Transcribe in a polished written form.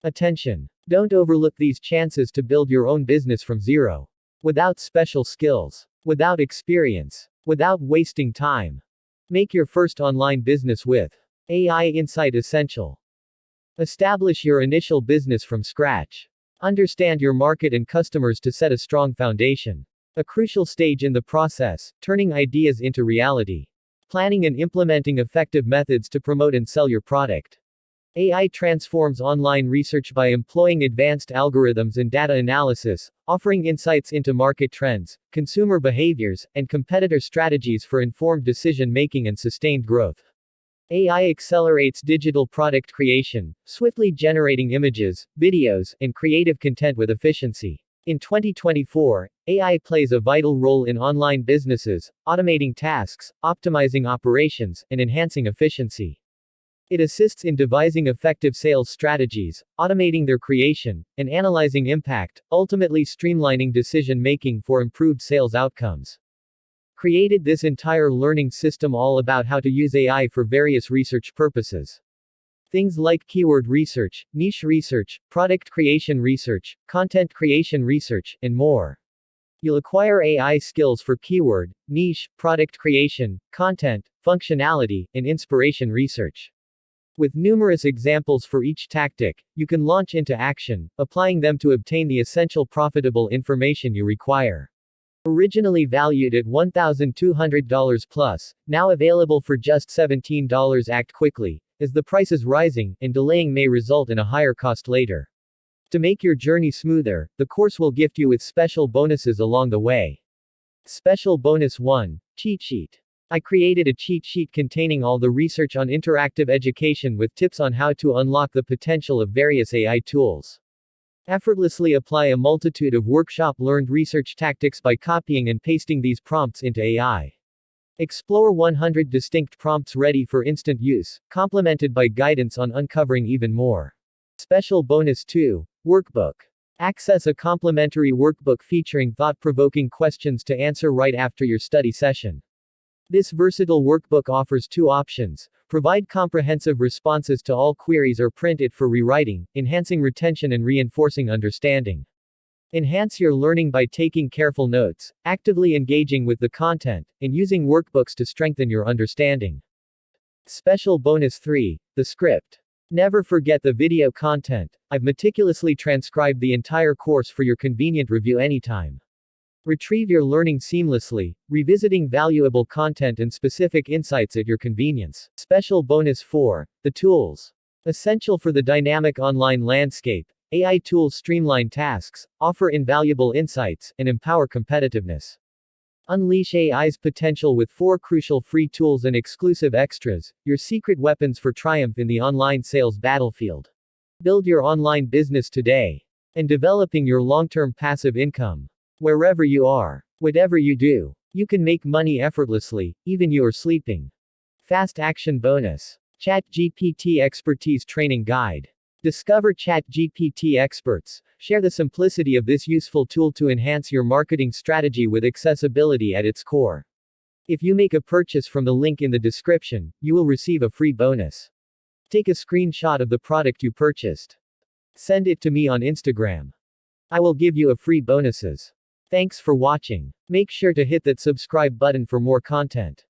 Attention! Don't overlook these chances to build your own business from zero. Without special skills. Without experience. Without wasting time. Make your first online business with AI Insight Essential. Establish your initial business from scratch. Understand your market and customers to set a strong foundation. A crucial stage in the process, turning ideas into reality. Planning and implementing effective methods to promote and sell your product. AI transforms online research by employing advanced algorithms and data analysis, offering insights into market trends, consumer behaviors, and competitor strategies for informed decision making and sustained growth. AI accelerates digital product creation, swiftly generating images, videos, and creative content with efficiency. In 2024, AI plays a vital role in online businesses, automating tasks, optimizing operations, and enhancing efficiency. It assists in devising effective sales strategies, automating their creation, and analyzing impact, ultimately streamlining decision making for improved sales outcomes. Created this entire learning system all about how to use AI for various research purposes. Things like keyword research, niche research, product creation research, content creation research, and more. You'll acquire AI skills for keyword, niche, product creation, content, functionality, and inspiration research. With numerous examples for each tactic, you can launch into action, applying them to obtain the essential profitable information you require. Originally valued at $1,200 plus, now available for just $17. Act quickly, as the price is rising, and delaying may result in a higher cost later. To make your journey smoother, the course will gift you with special bonuses along the way. Special Bonus 1, Cheat Sheet. I created a cheat sheet containing all the research on interactive education with tips on how to unlock the potential of various AI tools. Effortlessly apply a multitude of workshop-learned research tactics by copying and pasting these prompts into AI. Explore 100 distinct prompts ready for instant use, complemented by guidance on uncovering even more. Special Bonus 2, Workbook. Access a complimentary workbook featuring thought-provoking questions to answer right after your study session. This versatile workbook offers two options: provide comprehensive responses to all queries or print it for rewriting, enhancing retention and reinforcing understanding. Enhance your learning by taking careful notes, actively engaging with the content, and using workbooks to strengthen your understanding. Special Bonus 3, The Script. Never forget the video content. I've meticulously transcribed the entire course for your convenient review anytime. Retrieve your learning seamlessly, revisiting valuable content and specific insights at your convenience. Special Bonus 4, The Tools. Essential for the dynamic online landscape, AI tools streamline tasks, offer invaluable insights, and empower competitiveness. Unleash AI's potential with 4 crucial free tools and exclusive extras, your secret weapons for triumph in the online sales battlefield. Build your online business today. And developing your long-term passive income. Wherever you are, whatever you do, you can make money effortlessly, even you are sleeping. Fast Action Bonus. ChatGPT Expertise Training Guide. Discover ChatGPT experts. Share the simplicity of this useful tool to enhance your marketing strategy with accessibility at its core. If you make a purchase from the link in the description, you will receive a free bonus. Take a screenshot of the product you purchased. Send it to me on Instagram. I will give you a free bonuses. Thanks for watching. Make sure to hit that subscribe button for more content.